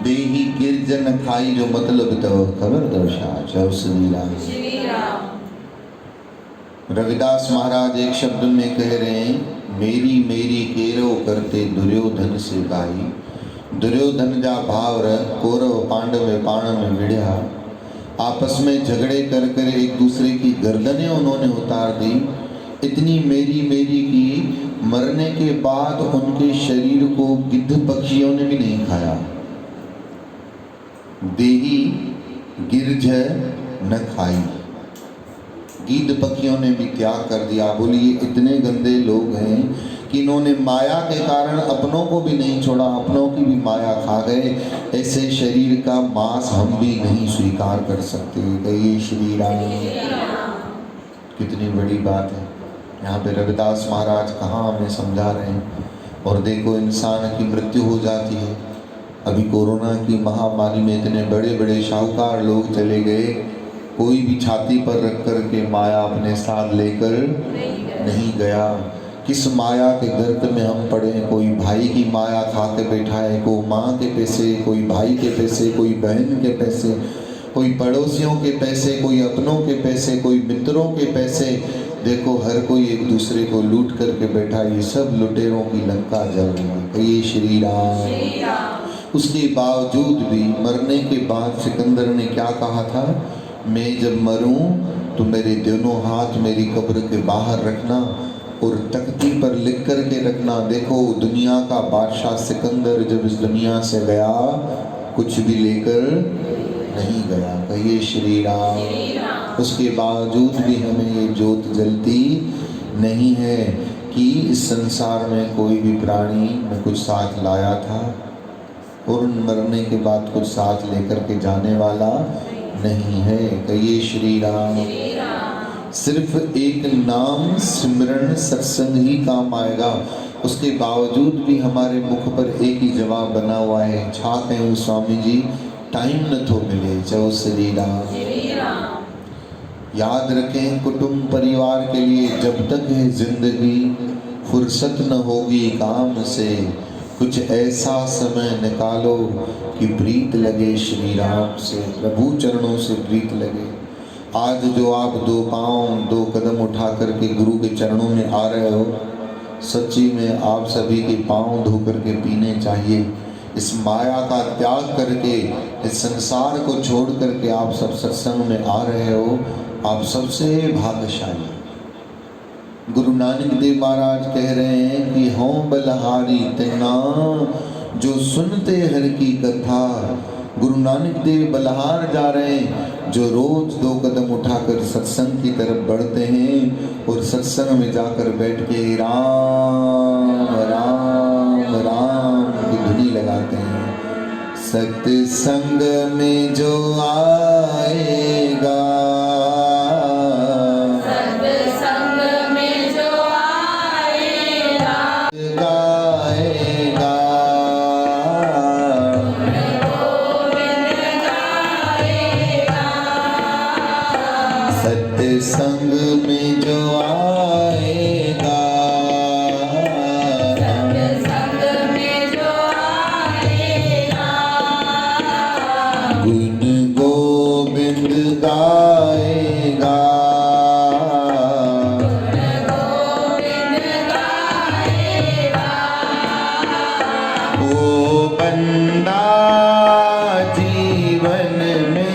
देही गिरजन खाई, जो मतलब तो खबर दर्शा जब श्री राम। रविदास महाराज एक शब्द में कह रहे हैं, मेरी मेरी केरो करते दुर्योधन से भाई। दुर्योधन जा भाव र कौरव पांडव पाण में विड़िया। आपस में झगड़े कर कर एक दूसरे की गर्दनें उन्होंने उतार दी। इतनी मेरी मेरी की, मरने के बाद उनके शरीर को गिद्ध पक्षियों ने भी नहीं खाया। देही गिरज न खाई, गिद्ध पक्षियों ने भी त्याग कर दिया। बोलिए इतने गंदे लोग हैं कि इन्होंने माया के कारण अपनों को भी नहीं छोड़ा, अपनों की भी माया खा गए। ऐसे शरीर का मांस हम भी नहीं स्वीकार कर सकते। कहिए श्री राम। कितनी बड़ी बात है। यहाँ पे रविदास महाराज कहाँ हमें समझा रहे हैं। और देखो इंसान की मृत्यु हो जाती है। अभी कोरोना की महामारी में इतने बड़े बड़े शाहूकार लोग चले गए, कोई भी छाती पर रख कर के माया अपने साथ लेकर नहीं गया। किस माया के गर्त में हम पड़े। कोई भाई की माया खा के बैठा है, कोई माँ के पैसे, कोई भाई के पैसे, कोई बहन के पैसे, कोई पड़ोसियों के पैसे, कोई अपनों के पैसे, कोई मित्रों के पैसे। देखो हर कोई एक दूसरे को लूट करके बैठा। ये सब लुटेरों की लंका जल रही है। ये श्री राम। उसके बावजूद भी मरने के बाद सिकंदर ने क्या कहा था, मैं जब मरूं तो मेरे दोनों हाथ मेरी कब्र के बाहर रखना और तख्ती पर लिख कर के रखना। देखो दुनिया का बादशाह सिकंदर जब इस दुनिया से गया, कुछ भी लेकर नहीं गया। कहिए श्री राम। उसके बावजूद भी हमें ये ज्योत जलती नहीं है कि इस संसार में कोई भी प्राणी न कुछ साथ लाया था और मरने के बाद कुछ साथ लेकर के जाने वाला नहीं है। कहिए श्री राम। सिर्फ एक नाम सिमरन सत्संग ही काम आएगा। उसके बावजूद भी हमारे मुख पर एक ही जवाब बना हुआ है, छा कहें स्वामी जी, टाइम न तो मिले। जय श्री राम। याद रखें कुटुंब परिवार के लिए जब तक है जिंदगी, फुर्सत न होगी काम से। कुछ ऐसा समय निकालो कि प्रीत लगे श्री राम से, प्रभु चरणों से प्रीत लगे। आज जो आप दो पाँव दो कदम उठा करके गुरु के चरणों में आ रहे हो, सच्ची में आप सभी के पाँव धो करके पीने चाहिए। इस माया का त्याग करके, इस संसार को छोड़ करके आप सब सत्संग में आ रहे हो, आप सबसे भाग्यशाली। गुरु नानक देव महाराज कह रहे हैं कि हों बलहारी तेना जो सुनते हर की कथा। गुरु नानक देव बलहार जा रहे हैं, जो रोज दो कदम उठाकर सत्संग की तरफ बढ़ते हैं और सत्संग में जाकर बैठ के राम राम राम की धुनी लगाते हैं। सत्संग में जो आएगा, संग में जो आएगा, संग में जो आएगा, गुण गोविंद गाएगा, गुण गोविंद गाएगा। वो बंदा जीवन में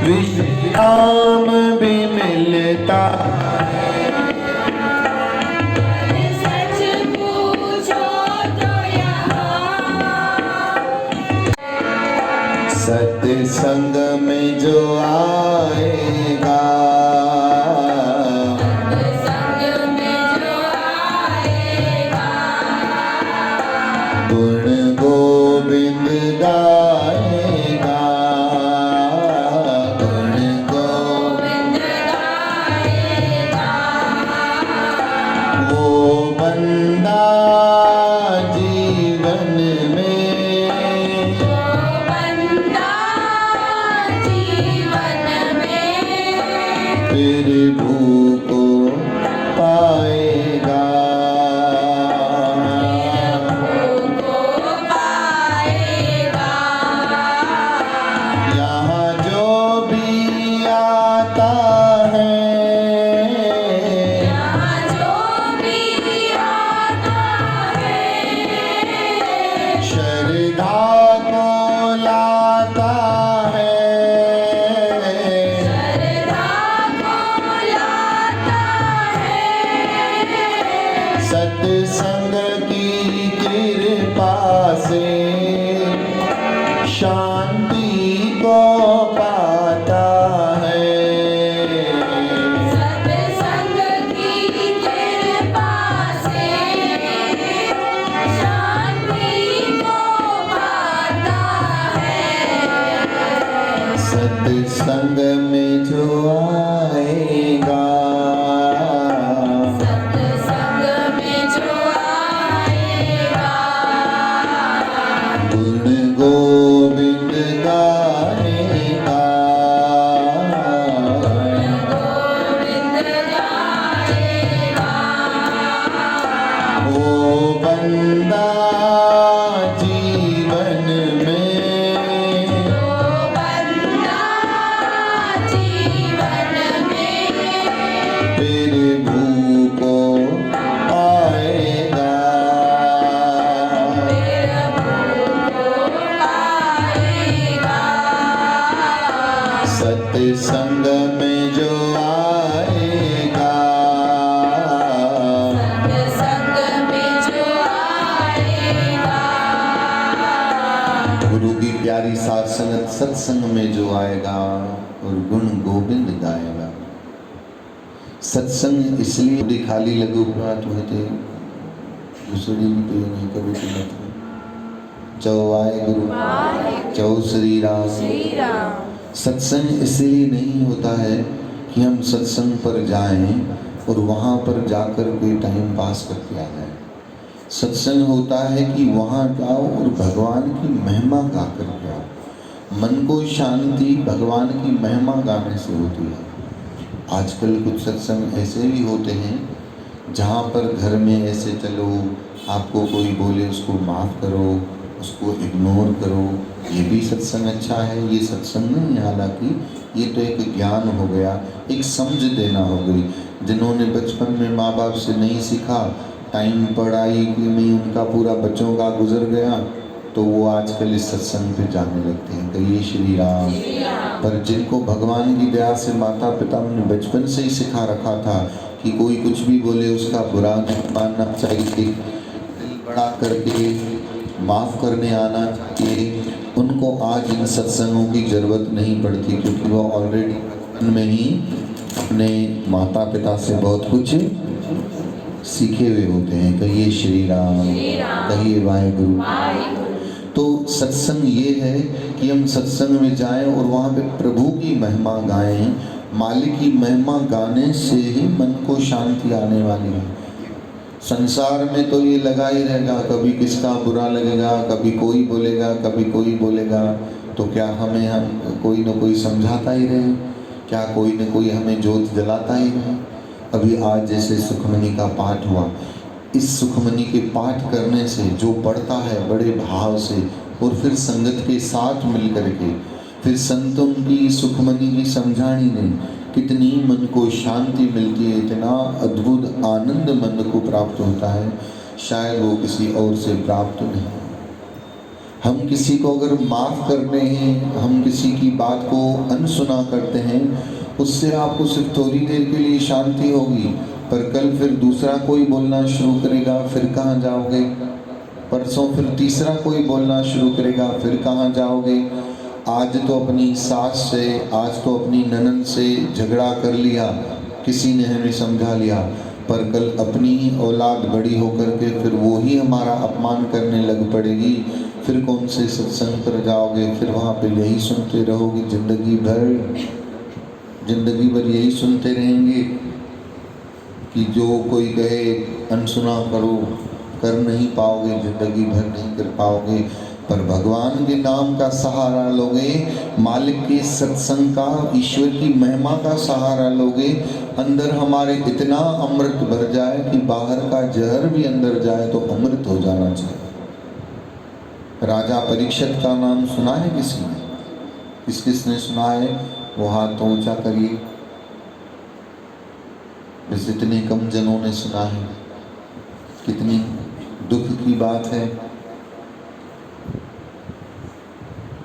विश्राम भी मिलता सच पूछो तो सत्संग में जो आएगा संग में जो आएगा गुण गोविंद गाएगा गुण गोविंद गाएगा वो बंदा जीवन में वो बंदा जीवन में फिर भूखो पाएगा को पाएगा यहाँ जो भी आता है यहाँ जो भी आता है श्रद्धा को लाता है श्रद्धा को लाता है सत्संग की कृपा से शांति को पाता है सत्संग की कृपा से शांति को पाता है सत्संग में जो आएगा सत्संग में जो आएगा गुण गोविंद गाएगा गोविंद गाएगा वो बंदा जीवन में वो बंदा जीवन में फिर भूखो पाएगा फिर भूखो पाएगा सत्संग में जो आएगा सत्संग में जो आएगा गुरु की प्यारी साथ संगत सत्संग में जो आएगा और गुण गोविंद गाएगा। सत्संग इसलिए बड़ी खाली लगू बात हुए थे दूसरी भी तो नहीं कभी तो मत चौ आए गुरु चौ श्री राम। श्री राम सत्संग इसलिए नहीं होता है कि हम सत्संग पर जाएं और वहाँ पर जाकर कोई टाइम पास करके आ जाएं। सत्संग होता है कि वहाँ जाओ और भगवान की महिमा गा कर जाओ। मन को शांति भगवान की महिमा गाने से होती है। आजकल कुछ सत्संग ऐसे भी होते हैं जहाँ पर घर में ऐसे चलो, आपको कोई बोले उसको माफ़ करो, उसको इग्नोर करो, ये भी सत्संग अच्छा है। ये सत्संग नहीं है, हालांकि ये तो एक ज्ञान हो गया, एक समझ देना हो गई। जिन्होंने बचपन में माँ बाप से नहीं सीखा, टाइम पढ़ाई में उनका पूरा बच्चों का गुजर गया, तो वो आजकल इस सत्संग पे जाने लगते हैं। कहिए श्री राम। पर जिनको भगवान की दया से माता पिता ने बचपन से ही सिखा रखा था कि कोई कुछ भी बोले उसका बुरा नहीं मानना चाहिए, दिल बड़ा करके माफ़ करने आना चाहिए, उनको आज इन सत्संगों की ज़रूरत नहीं पड़ती, क्योंकि वो ऑलरेडी बचपन में ही अपने माता पिता से बहुत कुछ सीखे हुए होते हैं। कहिए श्री राम, कहिए वाहेगुरु। तो सत्संग ये है कि हम सत्संग में जाएं और वहाँ पे प्रभु की महिमा गाएं। मालिक की महिमा गाने से ही मन को शांति आने वाली है। संसार में तो ये लगा ही रहेगा, कभी किसका बुरा लगेगा, कभी कोई बोलेगा, कभी कोई बोलेगा, तो क्या हमें हम कोई न कोई समझाता ही रहे, क्या कोई न कोई हमें जोत जलाता ही रहे। अभी आज जैसे सुखमनी का पाठ हुआ, इस सुखमनी के पाठ करने से जो पढ़ता है बड़े भाव से और फिर संगत के साथ मिल करके फिर संतों की सुखमनी की समझानी ने कितनी मन को शांति मिलती है, इतना अद्भुत आनंद मन को प्राप्त होता है, शायद वो किसी और से प्राप्त नहीं। हम किसी को अगर माफ़ करते हैं, हम किसी की बात को अनसुना करते हैं, उससे आपको सिर्फ थोड़ी देर के लिए शांति होगी, पर कल फिर दूसरा कोई बोलना शुरू करेगा, फिर कहाँ जाओगे? परसों फिर तीसरा कोई बोलना शुरू करेगा, फिर कहाँ जाओगे? आज तो अपनी सास से, आज तो अपनी ननद से झगड़ा कर लिया, किसी ने हमें समझा लिया, पर कल अपनी ही औलाद बड़ी होकर के फिर वो ही हमारा अपमान करने लग पड़ेगी, फिर कौन से सत्संग पर जाओगे? फिर वहाँ पे यही सुनते रहोगे जिंदगी भर यही सुनते रहेंगे कि जो कोई कहे अनसुना करो, कर नहीं पाओगे, जिंदगी भर नहीं कर पाओगे। पर भगवान के नाम का सहारा लोगे, मालिक के सत्संग का, ईश्वर की महिमा का सहारा लोगे, अंदर हमारे इतना अमृत भर जाए कि बाहर का जहर भी अंदर जाए तो अमृत हो जाना चाहिए। राजा परीक्षित का नाम सुना है किसी ने? किसने सुना है? वो हाथ तो ऊंचा करिए। बस इतने कम जनों ने सुना है। कितनी दुख की बात है।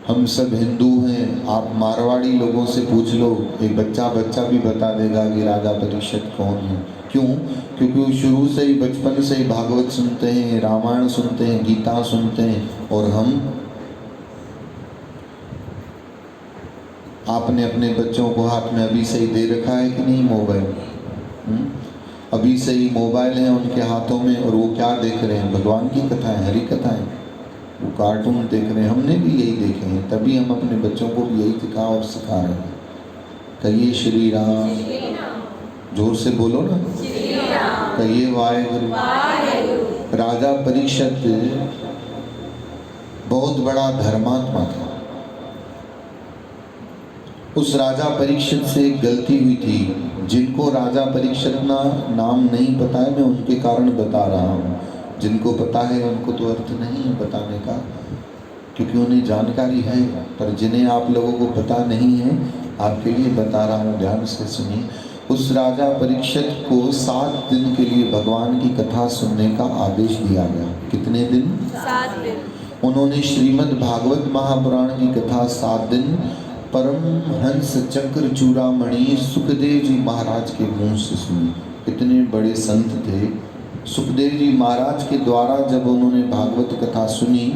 हम सब हिंदू हैं, आप मारवाड़ी लोगों से पूछ लो, एक बच्चा भी बता देगा कि राजा परीक्षित कौन है। क्यों? क्योंकि वो शुरू से ही, बचपन से ही भागवत सुनते हैं, रामायण सुनते हैं, गीता सुनते हैं। और हम, आपने अपने बच्चों को हाथ में अभी से ही दे रखा है कि नहीं मोबाइल? अभी से ही मोबाइल है उनके हाथों में, और वो क्या देख रहे हैं? भगवान की कथाएं, हरि कथाएं, वो कार्टून देख रहे हैं। हमने भी यही देखे हैं, तभी हम अपने बच्चों को भी यही सिखा और सिखा रहे हैं। कहिए श्री राम, जोर से बोलो ना, कहिए वाहेगुरु। राजा परीक्षित बहुत बड़ा धर्मात्मा था। उस राजा परीक्षित से एक गलती हुई थी। जिनको राजा परीक्षित ना नाम नहीं पता है, मैं उनके कारण बता रहा हूँ। जिनको पता है उनको तो अर्थ नहीं है बताने का, क्योंकि उन्हें जानकारी है। पर जिन्हें आप लोगों को पता नहीं है, आपके लिए बता रहा हूँ, ध्यान से सुनिए। उस राजा परीक्षित को 7 दिन के लिए भगवान की कथा सुनने का आदेश दिया गया। कितने दिन? 7 दिन। उन्होंने श्रीमद् भागवत महापुराण की कथा 7 दिन परमहंस चक्र चूड़ामणि सुखदेव जी महाराज के मुंह से सुनी। कितने बड़े संत थे। सुखदेव जी महाराज के द्वारा जब उन्होंने भागवत कथा सुनी,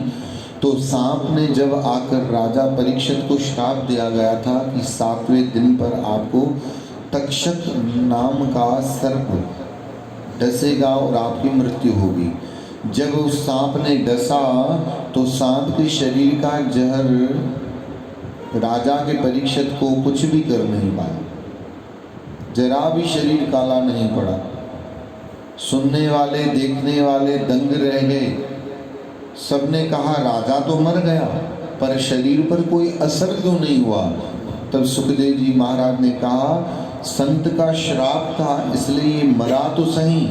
तो सांप ने जब आकर राजा परीक्षित को श्राप दिया गया था कि 7वें दिन पर आपको तक्षक नाम का सर्प डसेगा और आपकी मृत्यु होगी। जब उस सांप ने डसा तो सांप के शरीर का जहर राजा के परीक्षित को कुछ भी कर नहीं पाया, जरा भी शरीर काला नहीं पड़ा। सुनने वाले, देखने वाले दंग रह गए। सबने कहा राजा तो मर गया, पर शरीर पर कोई असर क्यों नहीं हुआ? तब सुखदेव जी महाराज ने कहा, संत का श्राप था इसलिए मरा तो सही,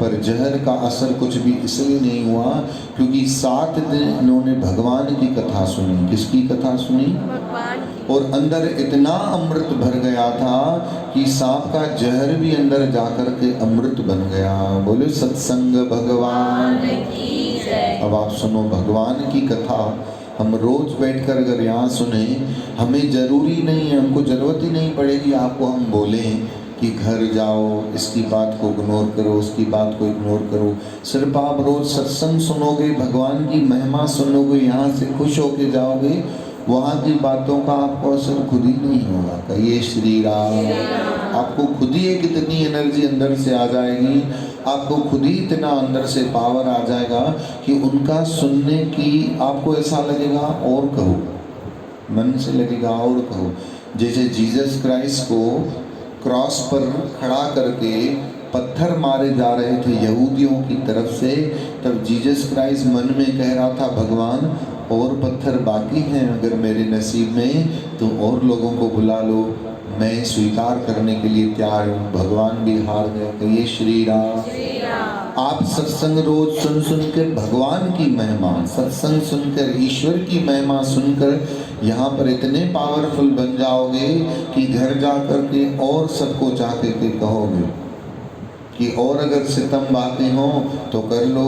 पर जहर का असर कुछ भी इसलिए नहीं हुआ क्योंकि 7 दिन इन्होंने भगवान की कथा सुनी। किसकी कथा सुनी? भगवान की। और अंदर इतना अमृत भर गया था कि सांप का जहर भी अंदर जाकर के अमृत बन गया। बोले सत्संग भगवान की जय। अब आप सुनो भगवान की कथा। हम रोज बैठकर अगर यहाँ सुने, हमें जरूरी नहीं है, हमको जरूरत ही नहीं पड़ेगी आपको हम बोलें कि घर जाओ, इसकी बात को इग्नोर करो, उसकी बात को इग्नोर करो। सिर्फ आप रोज सत्संग सुनोगे, भगवान की महिमा सुनोगे, यहाँ से खुश होके जाओगे, वहाँ की बातों का आपको असर खुद ही नहीं होगा। कहिए श्री राम। आपको खुद ही एक इतनी एनर्जी अंदर से आ जाएगी, आपको खुद ही इतना अंदर से पावर आ जाएगा कि उनका सुनने की आपको ऐसा लगेगा और कहो, मन से लगेगा और कहो। जैसे जीसस क्राइस्ट को क्रॉस पर खड़ा करके पत्थर मारे जा रहे थे यहूदियों की तरफ से, तब जीसस क्राइस्ट मन में कह रहा था, भगवान और पत्थर बाकी हैं अगर मेरे नसीब में तो और लोगों को बुला लो, मैं स्वीकार करने के लिए तैयार हूँ। भगवान भी हार गए। कहिए श्री राम। आप सत्संग रोज सुन सुनकर भगवान की महिमा, सत्संग सुनकर ईश्वर की महिमा सुनकर यहाँ पर इतने पावरफुल बन जाओगे कि घर जा कर के और सबको जाके के कहोगे कि और अगर सितम बाकी हो तो कर लो,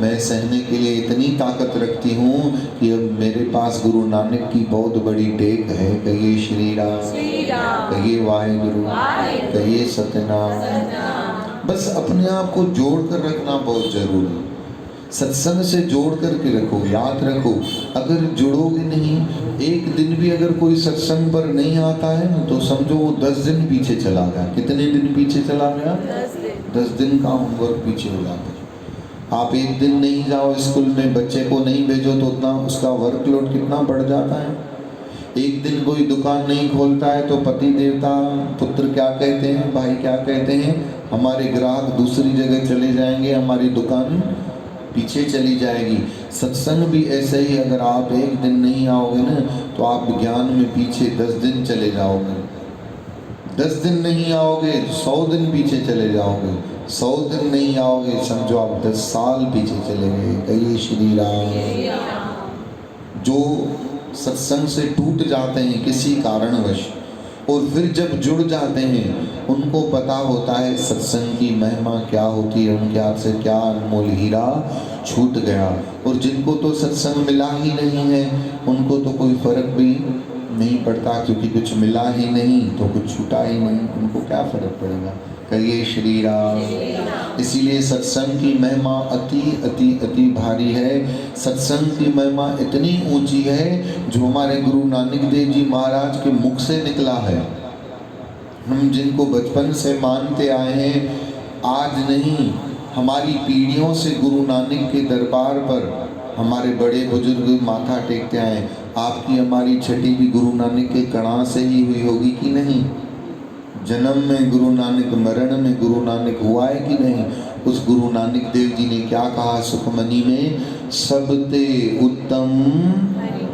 मैं सहने के लिए इतनी ताकत रखती हूँ कि अब मेरे पास गुरु नानक की बहुत बड़ी टेक है। कहिए श्री राम, श्री राम, कहिए वाहिगुरु, वाहिगुरु, कहिए सतनाम। सतनाम। बस अपने आप को जोड़ कर रखना बहुत जरूरी है। सत्संग से जोड़ करके रखो, याद रखो। अगर जुड़ोगे नहीं, एक दिन भी अगर कोई सत्संग पर नहीं आता है ना, तो समझो वो 10 दिन पीछे चला गया। कितने दिन पीछे चला गया? 10 दिन। 10 दिन का होमवर्क पीछे हो जाता है। आप एक दिन नहीं जाओ स्कूल में, बच्चे को नहीं भेजो तो उतना उसका वर्कलोड कितना बढ़ जाता है। एक दिन कोई दुकान नहीं खोलता है तो पति देवता पुत्र क्या कहते हैं, भाई क्या कहते हैं, हमारे ग्राहक दूसरी जगह चले जाएंगे, हमारी दुकान पीछे चली जाएगी। सत्संग भी ऐसे ही, अगर आप एक दिन नहीं आओगे ना तो आप ज्ञान में पीछे 10 दिन चले जाओगे। 10 दिन नहीं आओगे 100 दिन पीछे चले जाओगे। 100 दिन नहीं आओगे समझो आप 10 साल पीछे चले गए। कहिए श्री राम। जो सत्संग से टूट जाते हैं किसी कारणवश और फिर जब जुड़ जाते हैं, उनको पता होता है सत्संग की महिमा क्या होती है, उनके हाथ से क्या अनमोल हीरा छूट गया। और जिनको तो सत्संग मिला ही नहीं है, उनको तो कोई फर्क भी नहीं पड़ता, क्योंकि कुछ मिला ही नहीं तो कुछ छूटा ही नहीं, उनको क्या फर्क पड़ेगा। कहिए श्री राम। इसीलिए सत्संग की महिमा अति अति अति भारी है। सत्संग की महिमा इतनी ऊंची है जो हमारे गुरु नानक देव जी महाराज के मुख से निकला है। हम जिनको बचपन से मानते आए हैं, आज नहीं हमारी पीढ़ियों से गुरु नानक के दरबार पर हमारे बड़े बुजुर्ग माथा टेकते आए। आपकी हमारी छठी भी गुरु नानक के कणा से ही हुई होगी कि नहीं? जन्म में गुरु नानक, मरण में गुरु नानक हुआ है कि नहीं? उस गुरु नानक देव जी ने क्या कहा सुखमनी में, सबते उत्तम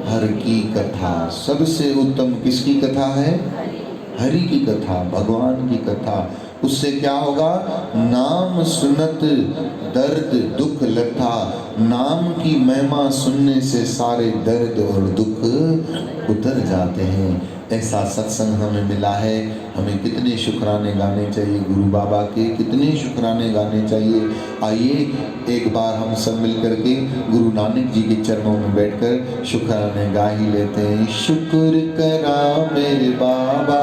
हर की कथा। सबसे उत्तम किसकी कथा है? हरि की कथा, भगवान की कथा। उससे क्या होगा? नाम सुनत दर्द दुख लथा। नाम की महिमा सुनने से सारे दर्द और दुख उतर जाते हैं। ऐसा सत्संग हमें मिला है। हमें कितने शुक्राने गाने चाहिए गुरु बाबा के, कितने शुक्राने गाने चाहिए। आइए एक बार हम सब मिल करके गुरु नानक जी के चरणों में बैठकर शुक्राने गा ही लेते हैं। शुक्र करा मेरे बाबा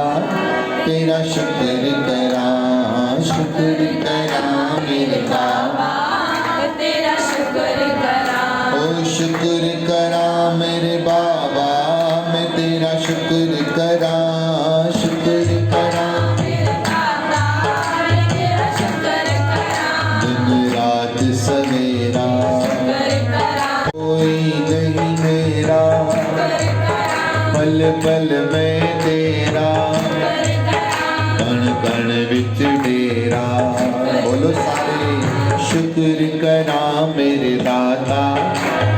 तेरा, शुक्र करा, शुक्र करा मेरे बाबा तेरा शुक्र करा। ओ शुक्र करा मेरे बाबा, मैं तेरा शुक्र करा, शुक्र करा मेरे बाबा मैं तेरा शुक्र करा। दिन रात सवेरा शुक्र करा, कोई नहीं मेरा, शुक्र करा, पल पल में तेरा, शुक्र करा, कण कण विच डेरा। बोलो सारे, शुक्र करा मेरे दाता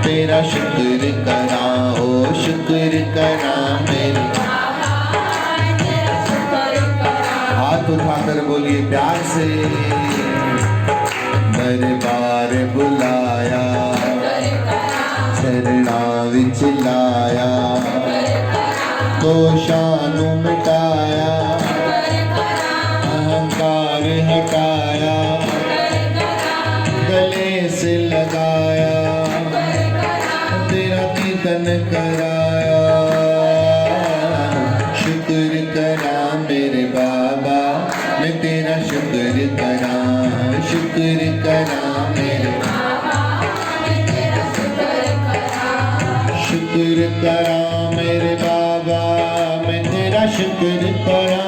तेरा, शुक्र करा, ओ शुक्र करा मेरे। तेरा शुक्र करा। हाथ उठाकर बोलिए प्यार से, दरबार बुलाया, चरणा विच लाया, दोषानु मिटाया, अहंकार हटाया, गले से लगाया, तेरा कीर्तन कराया। शुक्र करा मेरे बाबा, मैं तेरा शुक्र करा, शुक्र करा मेरे बाबा, तेरा शुक्र करा। शुक्र करा मेरे बाबा, मैं तेरा शुक्र करा।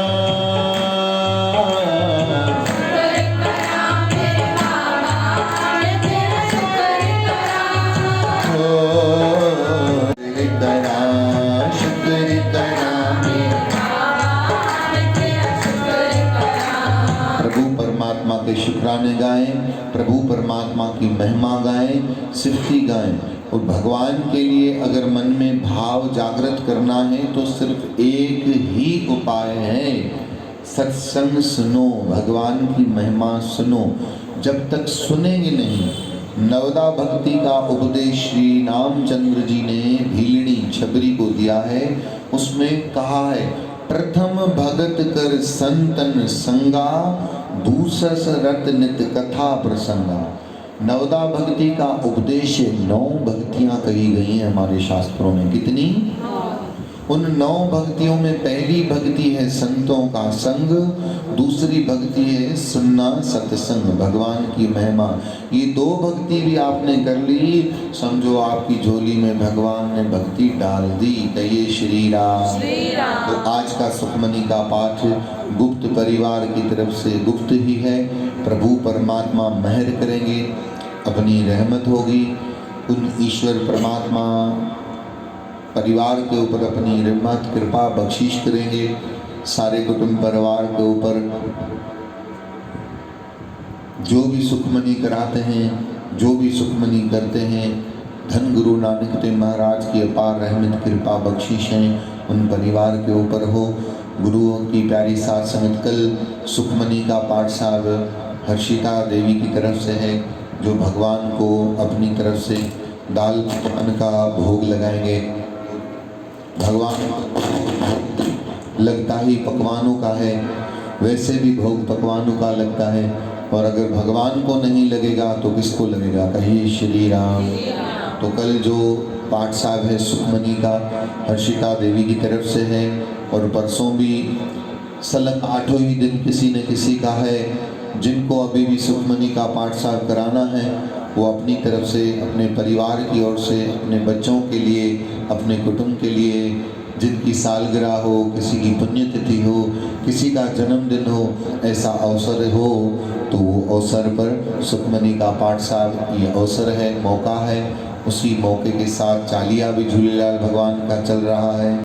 के शुक्राने गाएं, प्रभु परमात्मा की महिमा गाएं, सिद्धि गाएं। और भगवान के लिए अगर मन में भाव जागृत करना है तो सिर्फ एक ही उपाय है, सत्संग सुनो, भगवान की महिमा सुनो। जब तक सुनेंगे नहीं, नवदा भक्ति का उपदेश श्री रामचंद्र जी ने भीलड़ी छबरी को दिया है। उसमें कहा है प्रथम भगत कर संतन संगा, दूसस रत नित कथा प्रसंगा। नवदा भक्ति का उपदेश 9 भक्तियां कही गई हैं हमारे शास्त्रों में। कितनी? उन 9 भक्तियों में पहली भक्ति है संतों का संग, दूसरी भक्ति है सुनना सत्संग, भगवान की महिमा। ये 2 भक्ति भी आपने कर ली, समझो आपकी झोली में भगवान ने भक्ति डाल दी। कहिए श्री राम। तो आज का सुखमनी का पाठ गुप्त परिवार की तरफ से गुप्त ही है। प्रभु परमात्मा मेहर करेंगे, अपनी रहमत होगी। उन ईश्वर परमात्मा परिवार के ऊपर अपनी रहमत कृपा बख्शिश करेंगे। सारे कुटुंब परिवार के ऊपर जो भी सुखमनी कराते हैं, जो भी सुखमनी करते हैं, धन गुरु नानक देव महाराज की अपार रहमत कृपा बख्शिश हैं उन परिवार के ऊपर हो। गुरुओं की प्यारी साथ संगत कल सुखमनी का पाठ साहब हर्षिता देवी की तरफ से है, जो भगवान को अपनी तरफ से दाल पकवान का भोग लगाएंगे। भगवान लगता ही पकवानों का है, वैसे भी भोग पकवानों का लगता है, और अगर भगवान को नहीं लगेगा तो किसको लगेगा? कहिए श्री राम। तो कल जो पाठ साहब है सुखमनी का हर्षिता देवी की तरफ से है, और परसों भी सलग 8 ही दिन किसी न किसी का है। जिनको अभी भी सुखमनी का पाठ साहब कराना है वो अपनी तरफ से, अपने परिवार की ओर से, अपने बच्चों के लिए, अपने कुटुंब के लिए, जिनकी सालगिरह हो, किसी की पुण्यतिथि हो, किसी का जन्मदिन हो, ऐसा अवसर हो तो वो अवसर पर सुखमनी का पाठ साहब ये अवसर है, मौका है। उसी मौके के साथ चालिया भी झूलेलाल भगवान का चल रहा है।